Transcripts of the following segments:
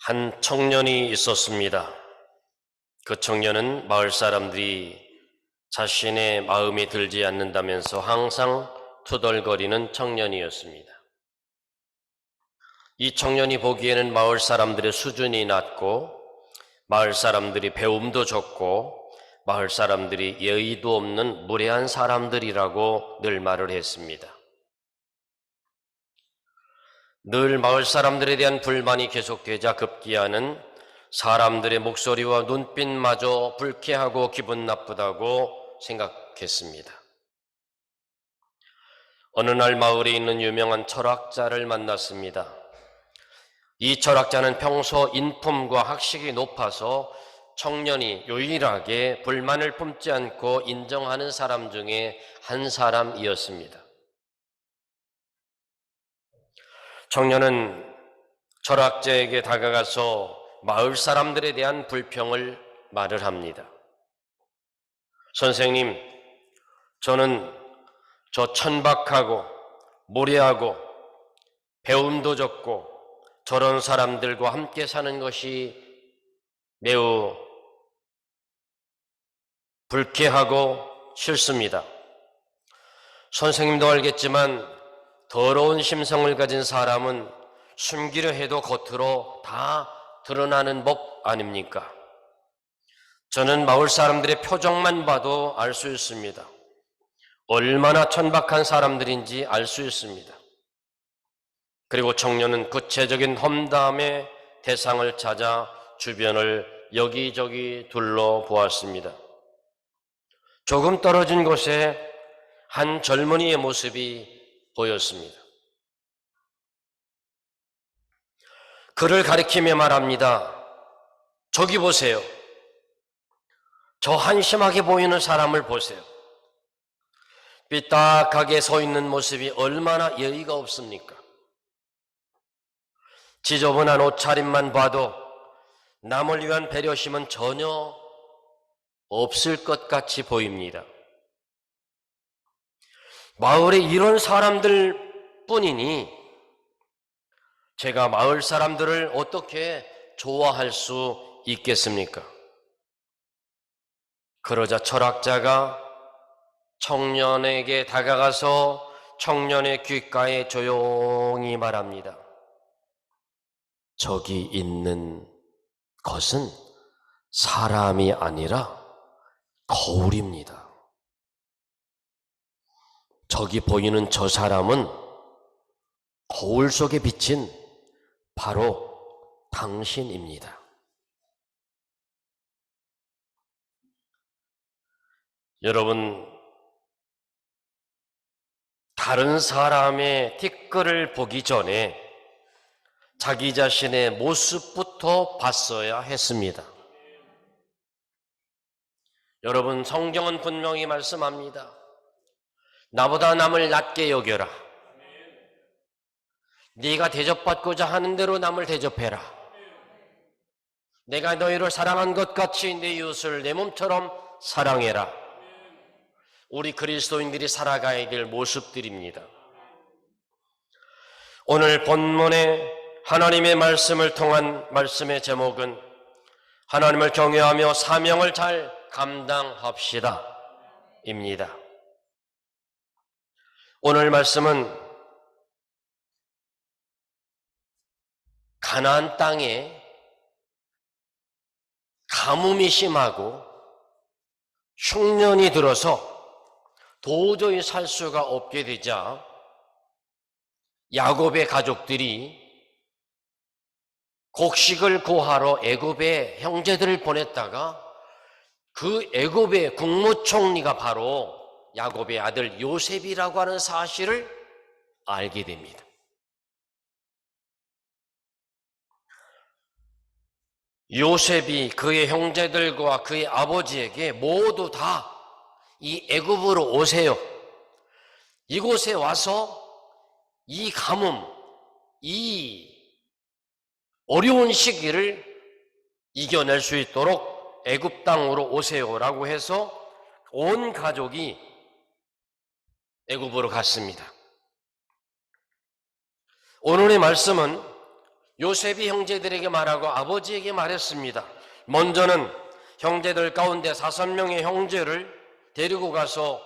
한 청년이 있었습니다. 그 청년은 마을 사람들이 자신의 마음에 들지 않는다면서 항상 투덜거리는 청년이었습니다. 이 청년이 보기에는 마을 사람들의 수준이 낮고 마을 사람들이 배움도 적고 마을 사람들이 예의도 없는 무례한 사람들이라고 늘 말을 했습니다. 늘 마을 사람들에 대한 불만이 계속되자 급기야는 사람들의 목소리와 눈빛마저 불쾌하고 기분 나쁘다고 생각했습니다. 어느 날 마을에 있는 유명한 철학자를 만났습니다. 이 철학자는 평소 인품과 학식이 높아서 청년이 유일하게 불만을 품지 않고 인정하는 사람 중에 한 사람이었습니다. 청년은 철학자에게 다가가서 마을 사람들에 대한 불평을 말을 합니다. 선생님, 저는 저 천박하고 무례하고 배움도 적고 저런 사람들과 함께 사는 것이 매우 불쾌하고 싫습니다. 선생님도 알겠지만 더러운 심성을 가진 사람은 숨기려 해도 겉으로 다 드러나는 법 아닙니까? 저는 마을 사람들의 표정만 봐도 알 수 있습니다. 얼마나 천박한 사람들인지 알 수 있습니다. 그리고 청년은 구체적인 험담의 대상을 찾아 주변을 여기저기 둘러보았습니다. 조금 떨어진 곳에 한 젊은이의 모습이 보였습니다. 그를 가리키며 말합니다. 저기 보세요. 저 한심하게 보이는 사람을 보세요. 삐딱하게 서 있는 모습이 얼마나 예의가 없습니까? 지저분한 옷차림만 봐도 남을 위한 배려심은 전혀 없을 것 같이 보입니다. 마을에 이런 사람들 뿐이니 제가 마을 사람들을 어떻게 좋아할 수 있겠습니까? 그러자 철학자가 청년에게 다가가서 청년의 귓가에 조용히 말합니다. 저기 있는 것은 사람이 아니라 거울입니다. 저기 보이는 저 사람은 거울 속에 비친 바로 당신입니다. 여러분, 다른 사람의 티끌을 보기 전에 자기 자신의 모습부터 봤어야 했습니다. 여러분, 성경은 분명히 말씀합니다. 나보다 남을 낮게 여겨라. 네가 대접받고자 하는 대로 남을 대접해라. 내가 너희를 사랑한 것 같이 내 이웃을 내 몸처럼 사랑해라. 우리 그리스도인들이 살아가야 될 모습들입니다. 오늘 본문의 하나님의 말씀을 통한 말씀의 제목은 하나님을 경외하며 사명을 잘 감당합시다 입니다. 오늘 말씀은 가나안 땅에 가뭄이 심하고 흉년이 들어서 도저히 살 수가 없게 되자 야곱의 가족들이 곡식을 구하러 애굽에 형제들을 보냈다가 그 애굽의 국무총리가 바로 야곱의 아들 요셉이라고 하는 사실을 알게 됩니다. 요셉이 그의 형제들과 그의 아버지에게 모두 다 이 애굽으로 오세요. 이곳에 와서 이 가뭄, 이 어려운 시기를 이겨낼 수 있도록 애굽 땅으로 오세요라고 해서 온 가족이 애굽으로 갔습니다. 오늘의 말씀은 요셉이 형제들에게 말하고 아버지에게 말했습니다. 먼저는 형제들 가운데 5명의 형제를 데리고 가서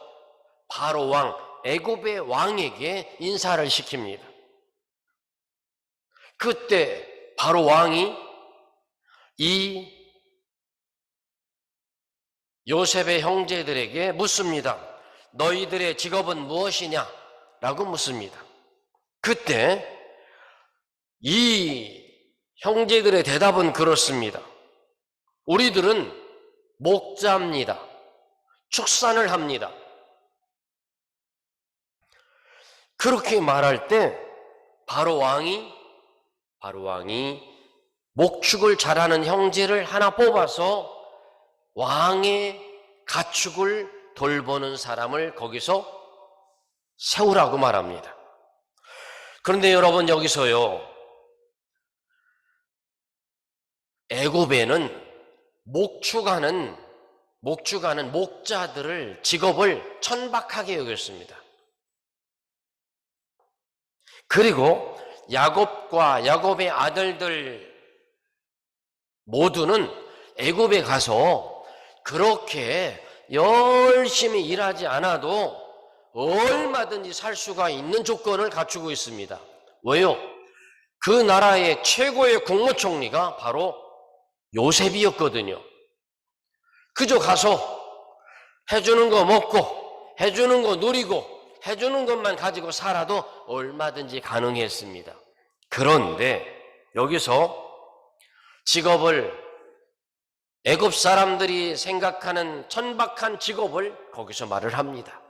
바로 왕, 애굽의 왕에게 인사를 시킵니다. 그때 바로 왕이 이 요셉의 형제들에게 묻습니다. 너희들의 직업은 무엇이냐? 라고 묻습니다. 그때 이 형제들의 대답은 그렇습니다. 우리들은 목자입니다. 축산을 합니다. 그렇게 말할 때 바로 왕이 목축을 잘하는 형제를 하나 뽑아서 왕의 가축을 돌보는 사람을 거기서 세우라고 말합니다. 그런데 여러분, 여기서요, 애굽에는 목축하는 목자들을 직업을 천박하게 여겼습니다. 그리고 야곱과 야곱의 아들들 모두는 애굽에 가서 그렇게 열심히 일하지 않아도 얼마든지 살 수가 있는 조건을 갖추고 있습니다. 왜요? 그 나라의 최고의 국무총리가 바로 요셉이었거든요. 그저 가서 해주는 거 먹고 해주는 거 누리고 해주는 것만 가지고 살아도 얼마든지 가능했습니다. 그런데 여기서 직업을, 애굽 사람들이 생각하는 천박한 직업을 거기서 말을 합니다.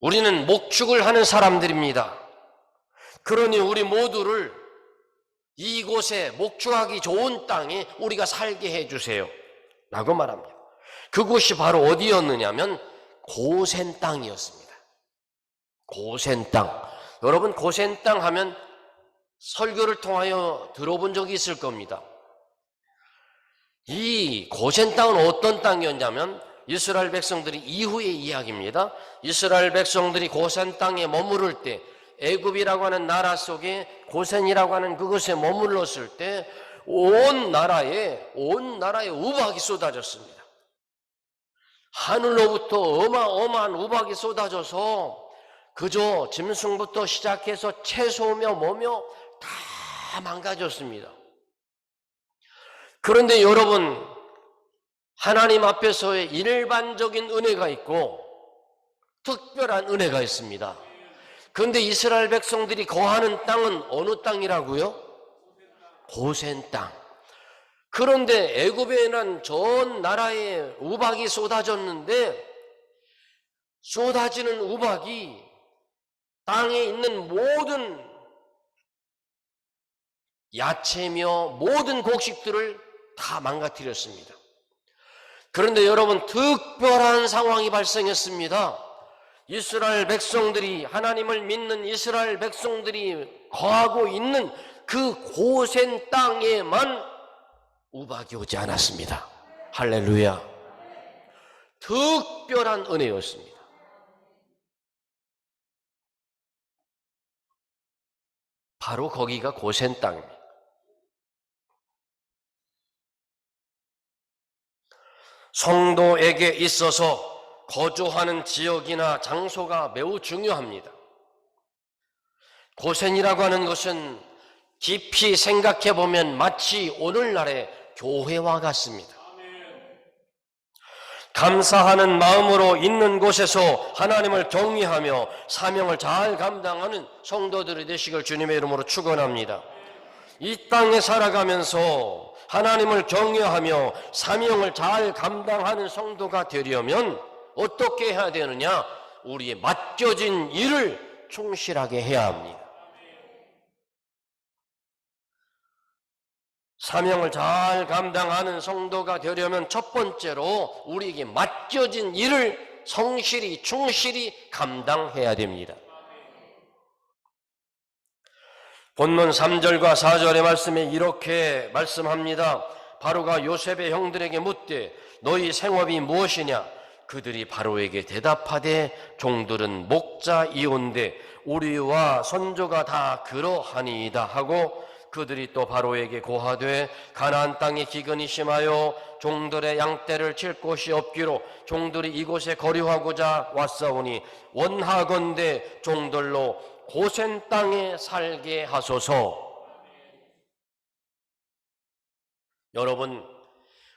우리는 목축을 하는 사람들입니다. 그러니 우리 모두를 이곳에 목축하기 좋은 땅에 우리가 살게 해주세요 라고 말합니다. 그곳이 바로 어디였느냐면 고센 땅이었습니다. 고센 땅. 여러분, 고센 땅 하면 설교를 통하여 들어본 적이 있을 겁니다. 이 고센 땅은 어떤 땅이었냐면 이스라엘 백성들이 이후의 이야기입니다. 이스라엘 백성들이 고센 땅에 머무를 때, 애굽이라고 하는 나라 속에 고센이라고 하는 그것에 머물렀을 때 온 나라에 우박이 쏟아졌습니다. 하늘로부터 어마어마한 우박이 쏟아져서 그저 짐승부터 시작해서 채소며 뭐며 다 망가졌습니다. 그런데 여러분, 하나님 앞에서의 일반적인 은혜가 있고 특별한 은혜가 있습니다. 그런데 이스라엘 백성들이 거하는 땅은 어느 땅이라고요? 고센 땅. 그런데 애굽에는 전 나라에 우박이 쏟아졌는데 쏟아지는 우박이 땅에 있는 모든 야채며 모든 곡식들을 다 망가뜨렸습니다. 그런데 여러분, 특별한 상황이 발생했습니다. 이스라엘 백성들이, 하나님을 믿는 이스라엘 백성들이 거하고 있는 그 고센 땅에만 우박이 오지 않았습니다. 할렐루야. 특별한 은혜였습니다. 바로 거기가 고센 땅입니다. 성도에게 있어서 거주하는 지역이나 장소가 매우 중요합니다. 고센이라고 하는 것은 깊이 생각해 보면 마치 오늘날의 교회와 같습니다. 감사하는 마음으로 있는 곳에서 하나님을 경외하며 사명을 잘 감당하는 성도들이 되시길 주님의 이름으로 축원합니다. 이 땅에 살아가면서 하나님을 경외하며 사명을 잘 감당하는 성도가 되려면 어떻게 해야 되느냐? 우리의 맡겨진 일을 충실하게 해야 합니다. 사명을 잘 감당하는 성도가 되려면 첫 번째로 우리에게 맡겨진 일을 성실히 충실히 감당해야 됩니다. 본문 3절과 4절의 말씀에 이렇게 말씀합니다. 바로가 요셉의 형들에게 묻되 너희 생업이 무엇이냐? 그들이 바로에게 대답하되 종들은 목자이온데 우리와 선조가 다 그러하니이다 하고 그들이 또 바로에게 고하되 가나안 땅에 기근이 심하여 종들의 양떼를 칠 곳이 없기로 종들이 이곳에 거류하고자 왔사오니 원하건대 종들로 고센 땅에 살게 하소서. 여러분,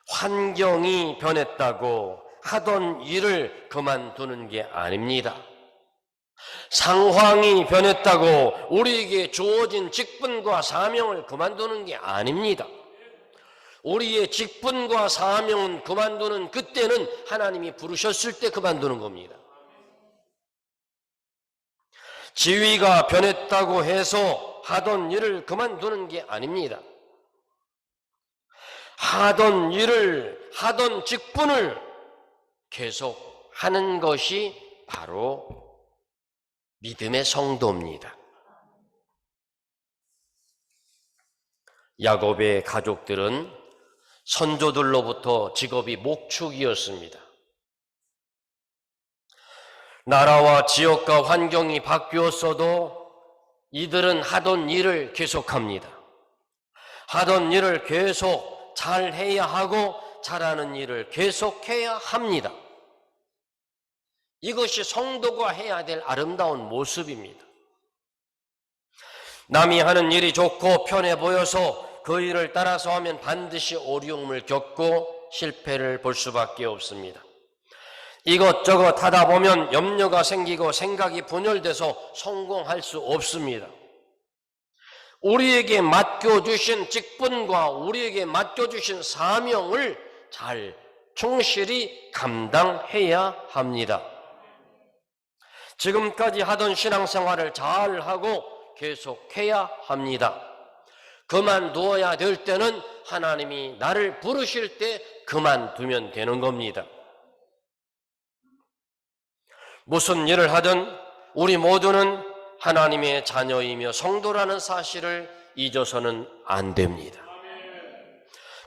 환경이 변했다고 하던 일을 그만두는 게 아닙니다. 상황이 변했다고 우리에게 주어진 직분과 사명을 그만두는 게 아닙니다. 우리의 직분과 사명은 그만두는 그때는 하나님이 부르셨을 때 그만두는 겁니다. 지위가 변했다고 해서 하던 일을 그만두는 게 아닙니다. 하던 일을, 하던 직분을 계속 하는 것이 바로 믿음의 성도입니다. 야곱의 가족들은 선조들로부터 직업이 목축이었습니다. 나라와 지역과 환경이 바뀌었어도 이들은 하던 일을 계속합니다. 하던 일을 계속 잘해야 하고 잘하는 일을 계속해야 합니다. 이것이 성도가 해야 될 아름다운 모습입니다. 남이 하는 일이 좋고 편해 보여서 그 일을 따라서 하면 반드시 어려움을 겪고 실패를 볼 수밖에 없습니다. 이것저것 하다 보면 염려가 생기고 생각이 분열돼서 성공할 수 없습니다. 우리에게 맡겨주신 직분과 우리에게 맡겨주신 사명을 잘 충실히 감당해야 합니다. 지금까지 하던 신앙생활을 잘하고 계속해야 합니다. 그만두어야 될 때는 하나님이 나를 부르실 때 그만두면 되는 겁니다. 무슨 일을 하든 우리 모두는 하나님의 자녀이며 성도라는 사실을 잊어서는 안 됩니다.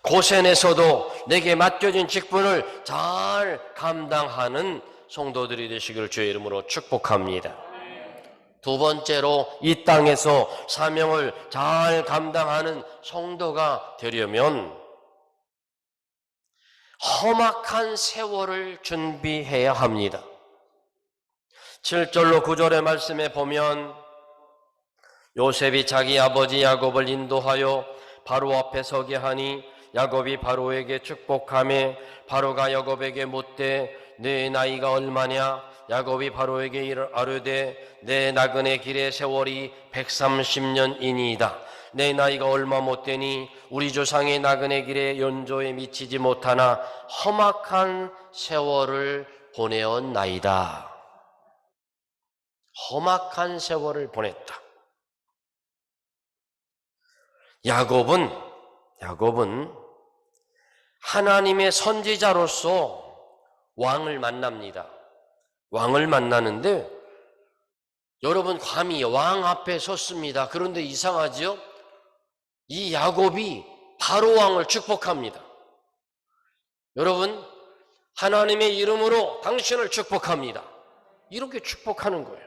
고센에서도 내게 맡겨진 직분을 잘 감당하는 성도들이 되시기를 주의 이름으로 축복합니다. 두 번째로 이 땅에서 사명을 잘 감당하는 성도가 되려면 험악한 세월을 준비해야 합니다. 7절로 9절의 말씀에 보면 요셉이 자기 아버지 야곱을 인도하여 바로 앞에 서게 하니 야곱이 바로에게 축복하며 바로가 야곱에게 묻되 내 나이가 얼마냐? 야곱이 바로에게 아뢰되 내 나그네 길의 세월이 130년이니이다. 내 나이가 얼마 못되니 우리 조상의 나그네 길의 연조에 미치지 못하나 험악한 세월을 보내었나이다. 험악한 세월을 보냈다. 야곱은 하나님의 선지자로서 왕을 만납니다. 왕을 만나는데 여러분 감히 왕 앞에 섰습니다. 그런데 이상하죠? 이 야곱이 바로 왕을 축복합니다. 여러분 하나님의 이름으로 당신을 축복합니다. 이렇게 축복하는 거예요.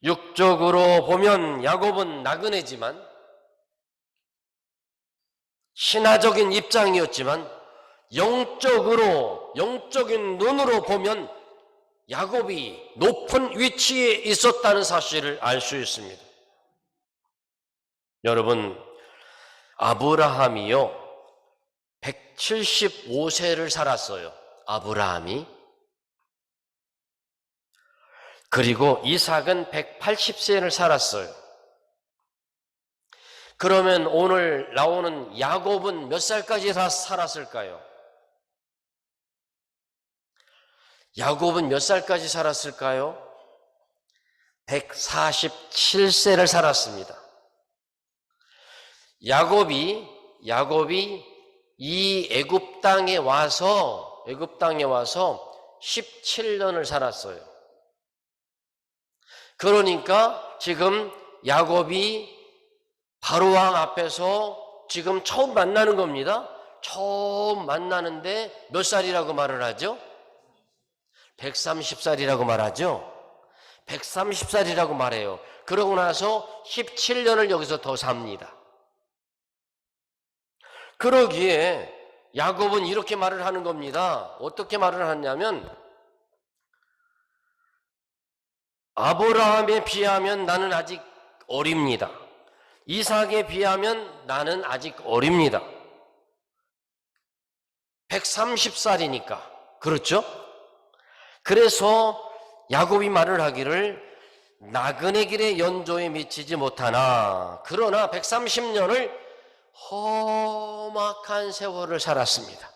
육적으로 보면 야곱은 나그네지만 신화적인 입장이었지만 영적인 눈으로 보면 야곱이 높은 위치에 있었다는 사실을 알 수 있습니다. 여러분, 아브라함이요 175세를 살았어요. 아브라함이. 그리고 이삭은 180세를 살았어요. 그러면 오늘 나오는 야곱은 몇 살까지 살았을까요? 야곱은 몇 살까지 살았을까요? 147세를 살았습니다. 야곱이 이 애굽 땅에 와서 17년을 살았어요. 그러니까 지금 야곱이 바로왕 앞에서 지금 처음 만나는 겁니다. 처음 만나는데 몇 살이라고 말을 하죠? 130살이라고 말하죠. 130살이라고 말해요. 그러고 나서 17년을 여기서 더 삽니다. 그러기에 야곱은 이렇게 말을 하는 겁니다. 어떻게 말을 하냐면 아브라함에 비하면 나는 아직 어립니다. 이삭에 비하면 나는 아직 어립니다. 130살이니까. 그렇죠? 그래서 야곱이 말을 하기를 나그네 길의 연조에 미치지 못하나 그러나 130년을 험악한 세월을 살았습니다.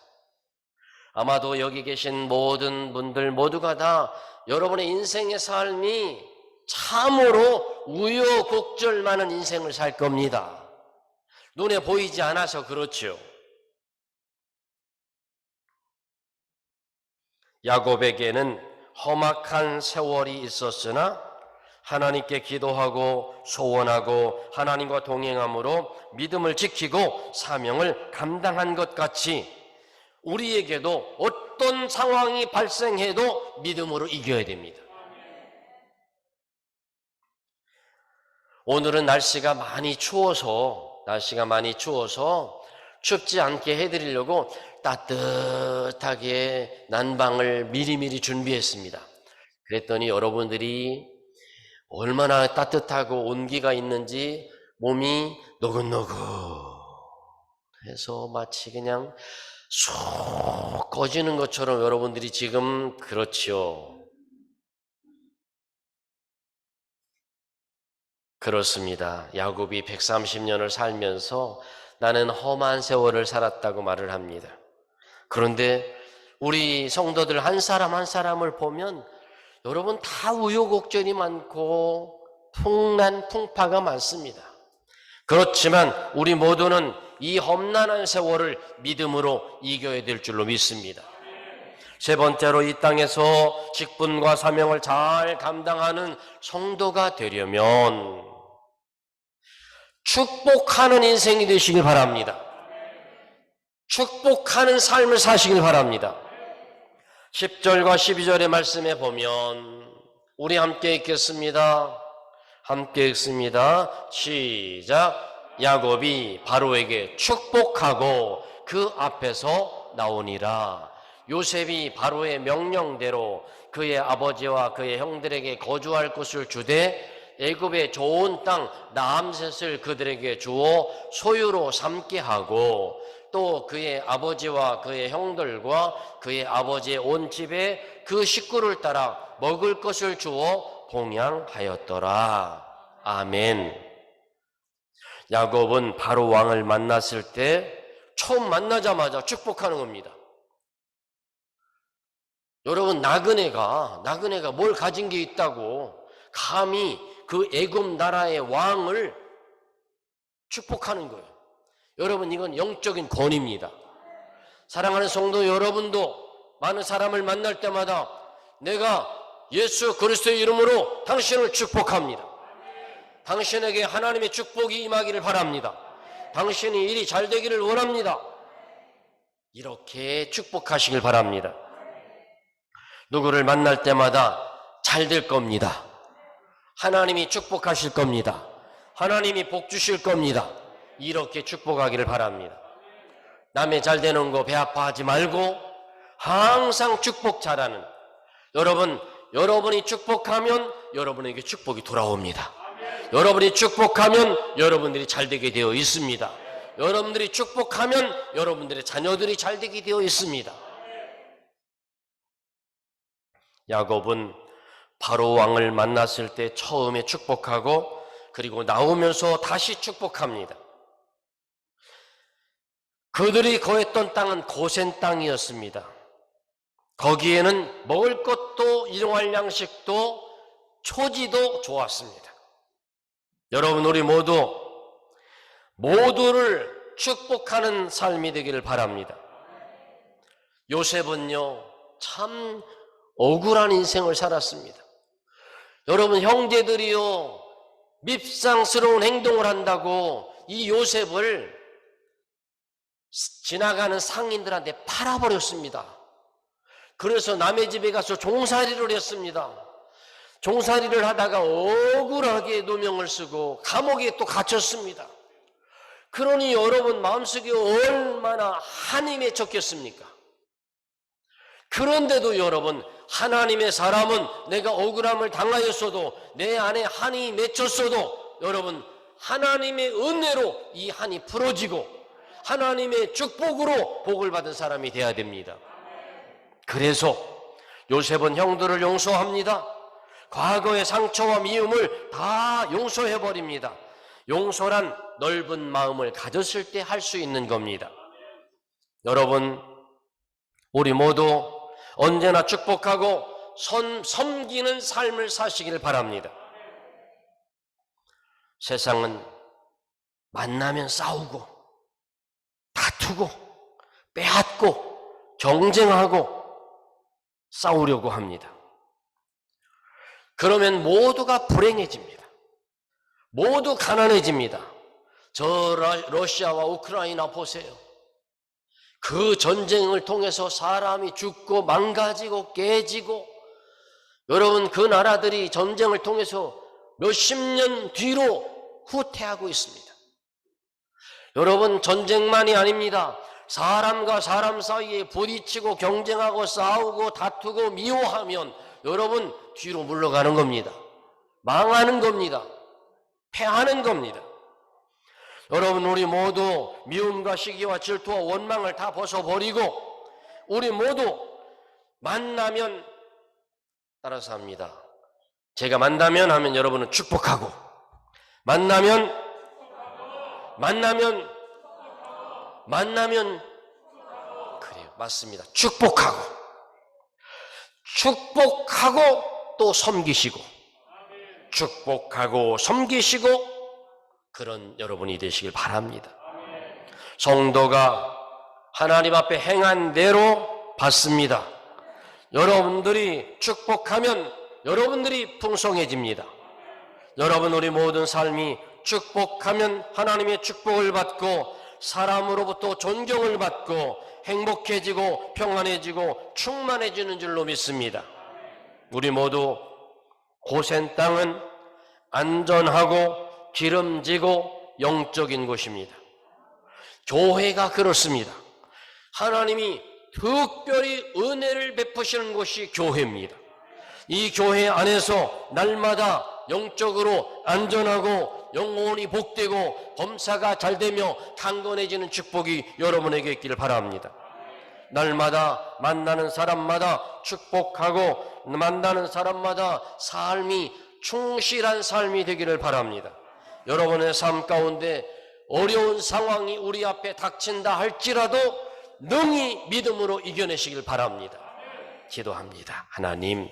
아마도 여기 계신 모든 분들 모두가 다 여러분의 인생의 삶이 참으로 우여곡절 많은 인생을 살 겁니다. 눈에 보이지 않아서 그렇죠. 야곱에게는 험악한 세월이 있었으나 하나님께 기도하고 소원하고 하나님과 동행함으로 믿음을 지키고 사명을 감당한 것 같이 우리에게도 어떤 상황이 발생해도 믿음으로 이겨야 됩니다. 오늘은 날씨가 많이 추워서 춥지 않게 해드리려고 따뜻하게 난방을 미리미리 준비했습니다. 그랬더니 여러분들이 얼마나 따뜻하고 온기가 있는지 몸이 노릇노릇해서 마치 그냥 쏙 꺼지는 것처럼 여러분들이 지금 그렇죠. 그렇습니다. 야곱이 130년을 살면서 나는 험한 세월을 살았다고 말을 합니다. 그런데 우리 성도들 한 사람 한 사람을 보면 여러분 다 우여곡절이 많고 풍파가 많습니다. 그렇지만 우리 모두는 이 험난한 세월을 믿음으로 이겨야 될 줄로 믿습니다. 세 번째로 이 땅에서 직분과 사명을 잘 감당하는 성도가 되려면 축복하는 인생이 되시길 바랍니다. 축복하는 삶을 사시길 바랍니다. 10절과 12절의 말씀에 보면 우리 함께 읽겠습니다. 함께 읽습니다. 시작. 야곱이 바로에게 축복하고 그 앞에서 나오니라. 요셉이 바로의 명령대로 그의 아버지와 그의 형들에게 거주할 곳을 주되 애굽의 좋은 땅 라암셋을 그들에게 주어 소유로 삼게 하고 또 그의 아버지와 그의 형들과 그의 아버지의 온 집에 그 식구를 따라 먹을 것을 주어 봉양하였더라. 아멘. 야곱은 바로 왕을 만났을 때 처음 만나자마자 축복하는 겁니다. 여러분 나그네가 뭘 가진 게 있다고 감히 그 애굽 나라의 왕을 축복하는 거예요. 여러분 이건 영적인 권위입니다. 사랑하는 성도 여러분도 많은 사람을 만날 때마다 내가 예수 그리스도의 이름으로 당신을 축복합니다. 당신에게 하나님의 축복이 임하기를 바랍니다. 당신이 일이 잘 되기를 원합니다. 이렇게 축복하시길 바랍니다. 누구를 만날 때마다 잘 될 겁니다. 하나님이 축복하실 겁니다. 하나님이 복 주실 겁니다. 이렇게 축복하기를 바랍니다. 남의 잘 되는 거 배 아파하지 말고 항상 축복 잘하는 여러분이 축복하면 여러분에게 축복이 돌아옵니다. 여러분이 축복하면 여러분들이 잘 되게 되어 있습니다. 여러분들이 축복하면 여러분들의 자녀들이 잘 되게 되어 있습니다. 야곱은 바로 왕을 만났을 때 처음에 축복하고 그리고 나오면서 다시 축복합니다. 그들이 거했던 땅은 고센 땅이었습니다. 거기에는 먹을 것도 일용할 양식도 초지도 좋았습니다. 여러분 우리 모두를 축복하는 삶이 되기를 바랍니다. 요셉은요 참 억울한 인생을 살았습니다. 여러분 형제들이요 밉상스러운 행동을 한다고 이 요셉을 지나가는 상인들한테 팔아버렸습니다. 그래서 남의 집에 가서 종살이를 했습니다. 종살이를 하다가 억울하게 누명을 쓰고 감옥에 또 갇혔습니다. 그러니 여러분 마음속에 얼마나 한이 맺혔겠습니까? 그런데도 여러분, 하나님의 사람은 내가 억울함을 당하였어도, 내 안에 한이 맺혔어도 여러분, 하나님의 은혜로 이 한이 풀어지고 하나님의 축복으로 복을 받은 사람이 되어야 됩니다. 그래서 요셉은 형들을 용서합니다. 과거의 상처와 미움을 다 용서해버립니다. 용서란 넓은 마음을 가졌을 때 할 수 있는 겁니다. 여러분, 우리 모두 언제나 축복하고 섬기는 삶을 사시길 바랍니다. 세상은 만나면 싸우고 다투고 빼앗고 경쟁하고 싸우려고 합니다. 그러면 모두가 불행해집니다. 모두 가난해집니다. 저 러시아와 우크라이나 보세요. 그 전쟁을 통해서 사람이 죽고 망가지고 깨지고, 여러분 그 나라들이 전쟁을 통해서 몇십 년 뒤로 후퇴하고 있습니다. 여러분 전쟁만이 아닙니다. 사람과 사람 사이에 부딪히고 경쟁하고 싸우고 다투고 미워하면 여러분 뒤로 물러가는 겁니다. 망하는 겁니다. 패하는 겁니다. 여러분 우리 모두 미움과 시기와 질투와 원망을 다 벗어버리고 우리 모두 만나면, 따라서 합니다. 제가 만나면 하면 여러분은 축복하고, 만나면 그래요. 맞습니다. 축복하고 또 섬기시고, 축복하고 섬기시고, 그런 여러분이 되시길 바랍니다. 성도가 하나님 앞에 행한 대로 받습니다. 여러분들이 축복하면 여러분들이 풍성해집니다. 여러분 우리 모든 삶이 축복하면 하나님의 축복을 받고 사람으로부터 존경을 받고 행복해지고 평안해지고 충만해지는 줄로 믿습니다. 우리 모두 고센 땅은 안전하고 기름지고 영적인 곳입니다. 교회가 그렇습니다. 하나님이 특별히 은혜를 베푸시는 곳이 교회입니다. 이 교회 안에서 날마다 영적으로 안전하고 영혼이 복되고 범사가 잘되며 강건해지는 축복이 여러분에게 있기를 바랍니다. 날마다 만나는 사람마다 축복하고 만나는 사람마다 삶이 충실한 삶이 되기를 바랍니다. 여러분의 삶 가운데 어려운 상황이 우리 앞에 닥친다 할지라도 능히 믿음으로 이겨내시길 바랍니다. 기도합니다. 하나님,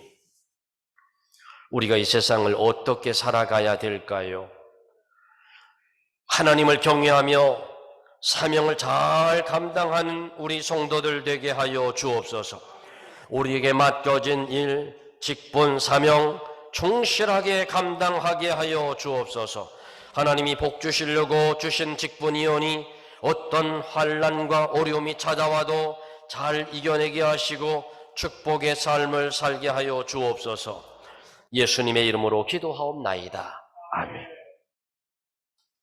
우리가 이 세상을 어떻게 살아가야 될까요? 하나님을 경외하며 사명을 잘 감당하는 우리 성도들 되게 하여 주옵소서. 우리에게 맡겨진 일, 직분, 사명 충실하게 감당하게 하여 주옵소서. 하나님이 복 주시려고 주신 직분이오니 어떤 환난과 어려움이 찾아와도 잘 이겨내게 하시고 축복의 삶을 살게 하여 주옵소서. 예수님의 이름으로 기도하옵나이다.